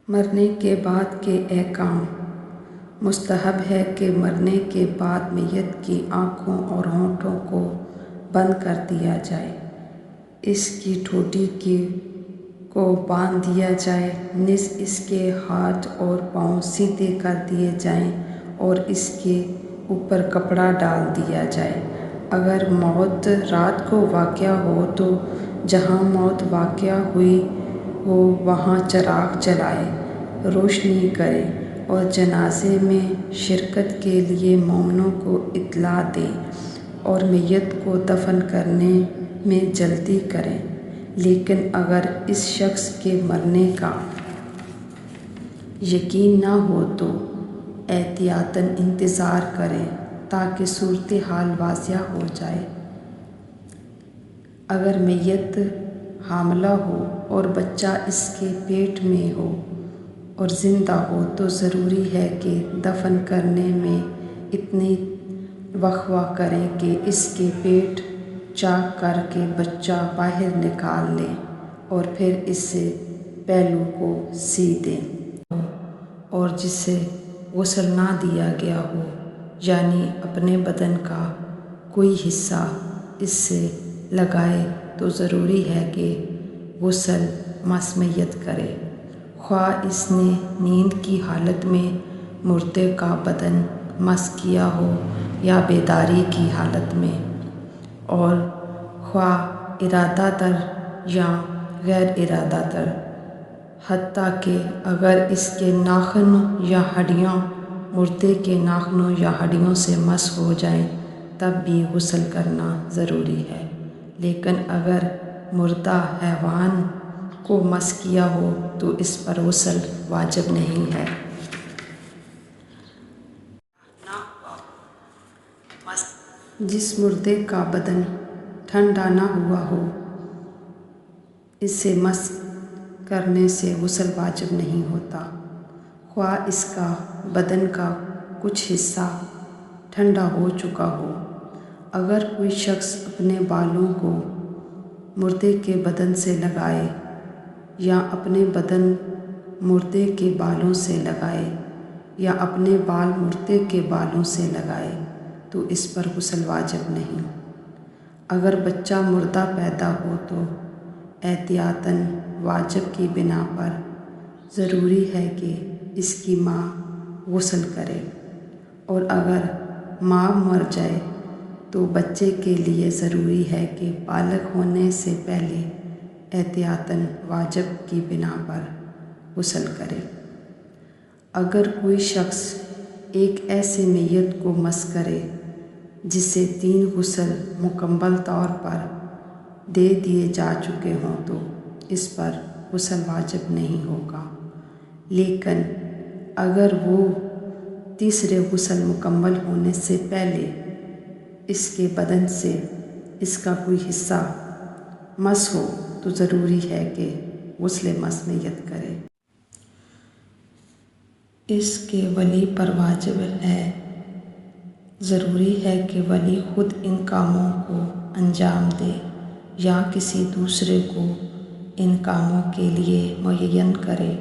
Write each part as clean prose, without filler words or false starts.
مرنے کے بعد کے احکام۔ مستحب ہے کہ مرنے کے بعد میت کی آنکھوں اور ہونٹوں کو بند کر دیا جائے، اس کی ٹھوڈی کو باندھ دیا جائے، نیز اس کے ہاتھ اور پاؤں سیدھے کر دیے جائیں اور اس کے اوپر کپڑا ڈال دیا جائے۔ اگر موت رات کو واقع ہو تو جہاں موت واقع ہوئی ہو وہاں چراغ جلائے، روشنی کرے اور جنازے میں شرکت کے لیے مومنوں کو اطلاع دیں اور میت کو دفن کرنے میں جلدی کریں۔ لیکن اگر اس شخص کے مرنے کا یقین نہ ہو تو احتیاطاً انتظار کریں تاکہ صورتحال واضح ہو جائے۔ اگر میت حاملہ ہو اور بچہ اس کے پیٹ میں ہو اور زندہ ہو تو ضروری ہے کہ دفن کرنے میں اتنی وقفہ کریں کہ اس کے پیٹ چاک کر کے بچہ باہر نکال لیں اور پھر اسے پہلو کو سی دیں۔ اور جسے غسل نہ دیا گیا ہو یعنی اپنے بدن کا کوئی حصہ اس سے لگائے تو ضروری ہے کہ غسل مس میت کرے، خواہ اس نے نیند کی حالت میں مردے کا بدن مس کیا ہو یا بیداری کی حالت میں، اور خواہ ارادہ در یا غیر ارادہ در، حتیٰ کہ اگر اس کے ناخن یا ہڈیاں مردے کے ناخنوں یا ہڈیوں سے مس ہو جائیں تب بھی غسل کرنا ضروری ہے، لیکن اگر مردہ حیوان کو مس کیا ہو تو اس پر غسل واجب نہیں ہے۔ جس مردے کا بدن ٹھنڈا نہ ہوا ہو اسے مس کرنے سے غسل واجب نہیں ہوتا، خواہ اس کا بدن کا کچھ حصہ ٹھنڈا ہو چکا ہو۔ اگر کوئی شخص اپنے بالوں کو مردے کے بدن سے لگائے یا اپنے بدن مردے کے بالوں سے لگائے یا اپنے بال مردے کے بالوں سے لگائے تو اس پر غسل واجب نہیں۔ اگر بچہ مردہ پیدا ہو تو احتیاطاً واجب کی بنا پر ضروری ہے کہ اس کی ماں غسل کرے، اور اگر ماں مر جائے تو بچے کے لیے ضروری ہے کہ بالغ ہونے سے پہلے احتیاطاً واجب کی بنا پر غسل کرے۔ اگر کوئی شخص ایک ایسے میت کو مس کرے جسے 3 غسل مکمل طور پر دے دیے جا چکے ہوں تو اس پر غسل واجب نہیں ہوگا، لیکن اگر وہ تیسرے غسل مکمل ہونے سے پہلے اس کے بدن سے اس کا کوئی حصہ مس ہو تو ضروری ہے کہ غسل مس میت کرے۔ اس کے ولی پر واجب ہے، ضروری ہے کہ ولی خود ان کاموں کو انجام دے یا کسی دوسرے کو ان کاموں کے لیے معین کرے،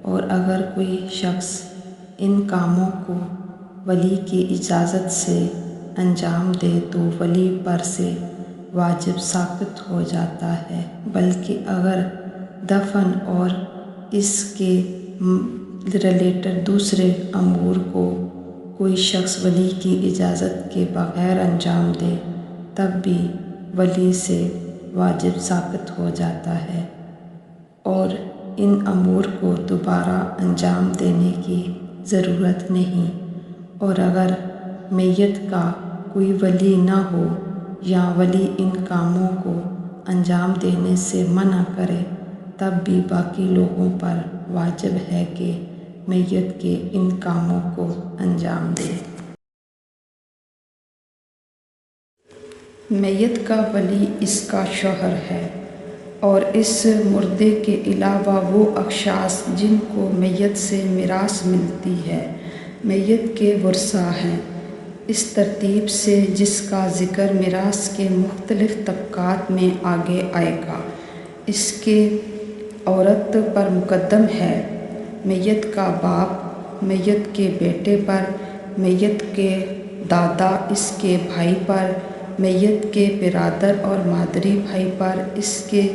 اور اگر کوئی شخص ان کاموں کو ولی کی اجازت سے انجام دے تو ولی پر سے واجب ساقط ہو جاتا ہے، بلکہ اگر دفن اور اس کے ریلیٹڈ دوسرے امور کو کوئی شخص ولی کی اجازت کے بغیر انجام دے تب بھی ولی سے واجب ساقط ہو جاتا ہے اور ان امور کو دوبارہ انجام دینے کی ضرورت نہیں۔ اور اگر میت کا کوئی ولی نہ ہو یا ولی ان کاموں کو انجام دینے سے منع کرے تب بھی باقی لوگوں پر واجب ہے کہ میت کے ان کاموں کو انجام دے۔ میت کا ولی اس کا شوہر ہے، اور اس مردے کے علاوہ وہ اشخاص جن کو میت سے میراث ملتی ہے میت کے ورثاء ہیں، اس ترتیب سے جس کا ذکر میراث کے مختلف طبقات میں آگے آئے گا۔ اس کے عورت پر مقدم ہے، میت کا باپ میت کے بیٹے پر، میت کے دادا اس کے بھائی پر، میت کے برادر اور مادری بھائی پر، اس کے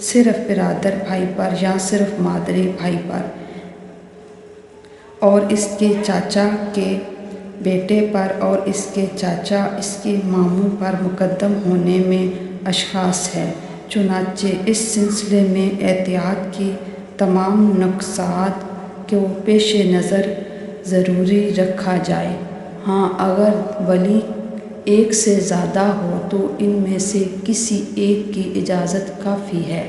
صرف برادر بھائی پر یا صرف مادری بھائی پر، اور اس کے چاچا کے بیٹے پر اور اس کے چاچا اس کے ماموں پر مقدم ہونے میں اشخاص ہے۔ چنانچہ اس سلسلے میں احتیاط کی تمام نقصات کو پیش نظر ضروری رکھا جائے۔ ہاں، اگر ولی ایک سے زیادہ ہو تو ان میں سے کسی ایک کی اجازت کافی ہے۔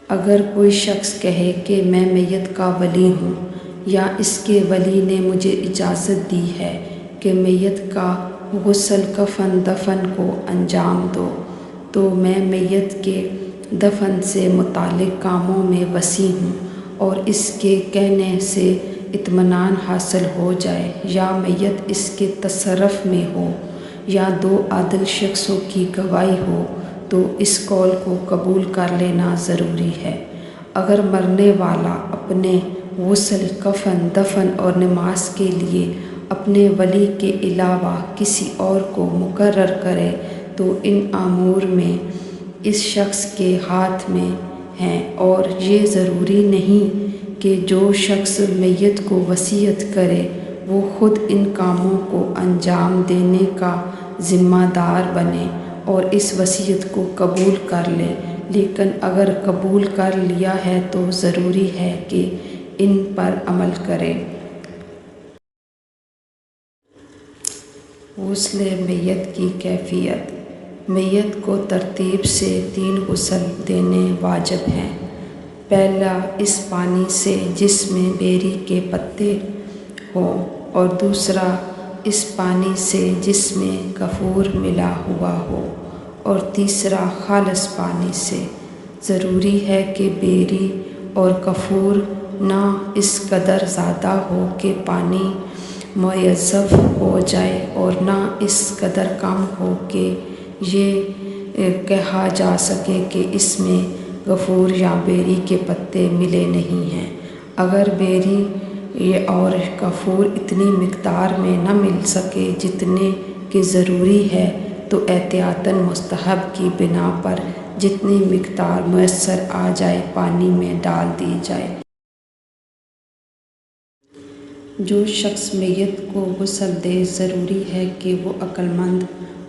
اگر کوئی شخص کہے کہ میں میت کا ولی ہوں یا اس کے ولی نے مجھے اجازت دی ہے کہ میت کا غسل، کفن، دفن کو انجام دو، تو میں میت کے دفن سے متعلق کاموں میں وسیع ہوں اور اس کے کہنے سے اطمینان حاصل ہو جائے، یا میت اس کے تصرف میں ہو یا دو عادل شخصوں کی گواہی ہو، تو اس قول کو قبول کر لینا ضروری ہے۔ اگر مرنے والا اپنے غسل، کفن، دفن اور نماز کے لیے اپنے ولی کے علاوہ کسی اور کو مقرر کرے تو ان امور میں اس شخص کے ہاتھ میں ہیں، اور یہ ضروری نہیں کہ جو شخص میت کو وصیت کرے وہ خود ان کاموں کو انجام دینے کا ذمہ دار بنے اور اس وصیت کو قبول کر لے، لیکن اگر قبول کر لیا ہے تو ضروری ہے کہ ان پر عمل کرے۔ غسل میت کی کیفیت۔ میت کو ترتیب سے 3 غسل دینے واجب ہیں۔ پہلا اس پانی سے جس میں بیری کے پتے ہوں، اور دوسرا اس پانی سے جس میں کافور ملا ہوا ہو، اور تیسرا خالص پانی سے۔ ضروری ہے کہ بیری اور کافور نہ اس قدر زیادہ ہو کہ پانی میزب ہو جائے اور نہ اس قدر کم ہو کہ یہ کہا جا سکے کہ اس میں کافور یا بیری کے پتے ملے نہیں ہیں۔ اگر بیری اور کافور اتنی مقدار میں نہ مل سکے جتنے کہ ضروری ہے تو احتیاطاً مستحب کی بنا پر جتنی مقدار میسر آ جائے پانی میں ڈال دی جائے۔ جو شخص میت کو غسل دے ضروری ہے کہ وہ عقل مند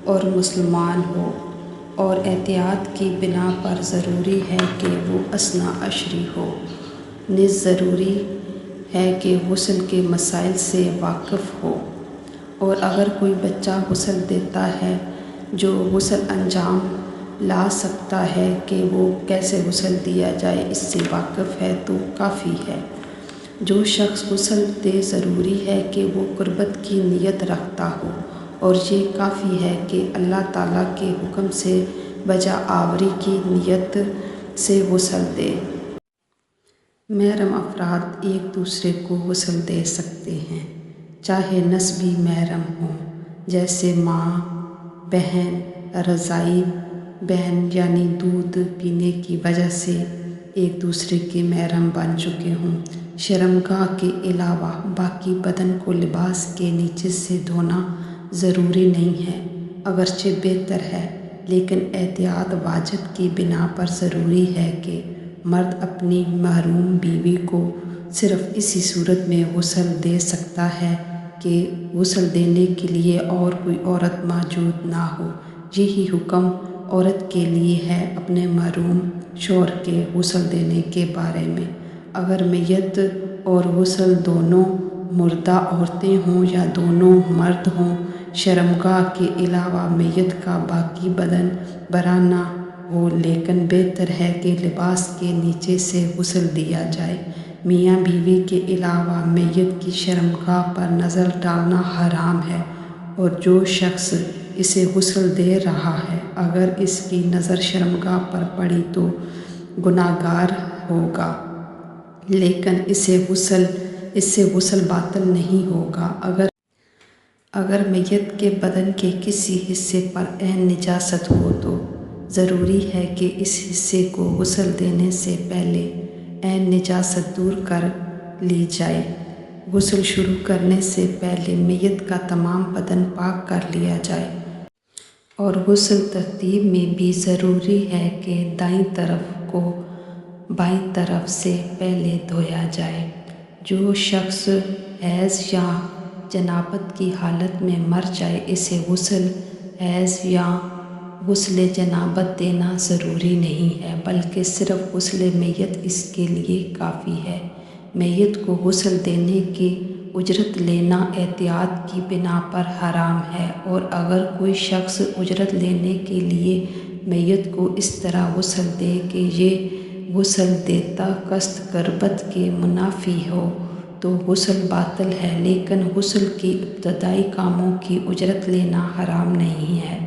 اور مسلمان ہو، اور احتیاط کی بنا پر ضروری ہے کہ وہ اثنا عشری ہو۔ نیز ضروری ہے کہ غسل کے مسائل سے واقف ہو، اور اگر کوئی بچہ غسل دیتا ہے جو غسل انجام لا سکتا ہے کہ وہ کیسے غسل دیا جائے اس سے واقف ہے تو کافی ہے۔ جو شخص غسل دے ضروری ہے کہ وہ قربت کی نیت رکھتا ہو، اور یہ کافی ہے کہ اللہ تعالیٰ کے حکم سے بجا آوری کی نیت سے غسل دے۔ محرم افراد ایک دوسرے کو غسل دے سکتے ہیں، چاہے نسبی محرم ہوں، جیسے ماں، بہن، رضاعی بہن یعنی دودھ پینے کی وجہ سے ایک دوسرے کے محرم بن چکے ہوں۔ شرمگاہ کے علاوہ باقی بدن کو لباس کے نیچے سے دھونا ضروری نہیں ہے، اگرچہ بہتر ہے، لیکن احتیاط واجب کی بنا پر ضروری ہے کہ مرد اپنی محروم بیوی کو صرف اسی صورت میں غسل دے سکتا ہے کہ غسل دینے کے لیے اور کوئی عورت موجود نہ ہو۔ یہی حکم عورت کے لیے ہے اپنے محروم شوہر کے غسل دینے کے بارے میں۔ اگر میت اور غسل دونوں مردہ عورتیں ہوں یا دونوں مرد ہوں، شرمگاہ کے علاوہ میت کا باقی بدن برا نہ ہو، لیکن بہتر ہے کہ لباس کے نیچے سے غسل دیا جائے۔ میاں بیوی کے علاوہ میت کی شرمگاہ پر نظر ڈالنا حرام ہے، اور جو شخص اسے غسل دے رہا ہے اگر اس کی نظر شرمگاہ پر پڑی تو گناہگار ہوگا، لیکن اس سے غسل باطل نہیں ہوگا۔ اگر میت کے بدن کے کسی حصے پر عین نجاست ہو تو ضروری ہے کہ اس حصے کو غسل دینے سے پہلے نجاست دور کر لی جائے۔ غسل شروع کرنے سے پہلے میت کا تمام بدن پاک کر لیا جائے، اور غسل ترتیب میں بھی ضروری ہے کہ دائیں طرف کو بائیں طرف سے پہلے دھویا جائے۔ جو شخص حیض یا جنابت کی حالت میں مر جائے، اسے غسل حیض یا غسل جنابت دینا ضروری نہیں ہے، بلکہ صرف غسل میت اس کے لیے کافی ہے۔ میت کو غسل دینے کی اجرت لینا احتیاط کی بنا پر حرام ہے، اور اگر کوئی شخص اجرت لینے کے لیے میت کو اس طرح غسل دے کہ یہ غسل دیتا قصد غربت کے منافی ہو تو غسل باطل ہے، لیکن غسل کے ابتدائی کاموں کی اجرت لینا حرام نہیں ہے۔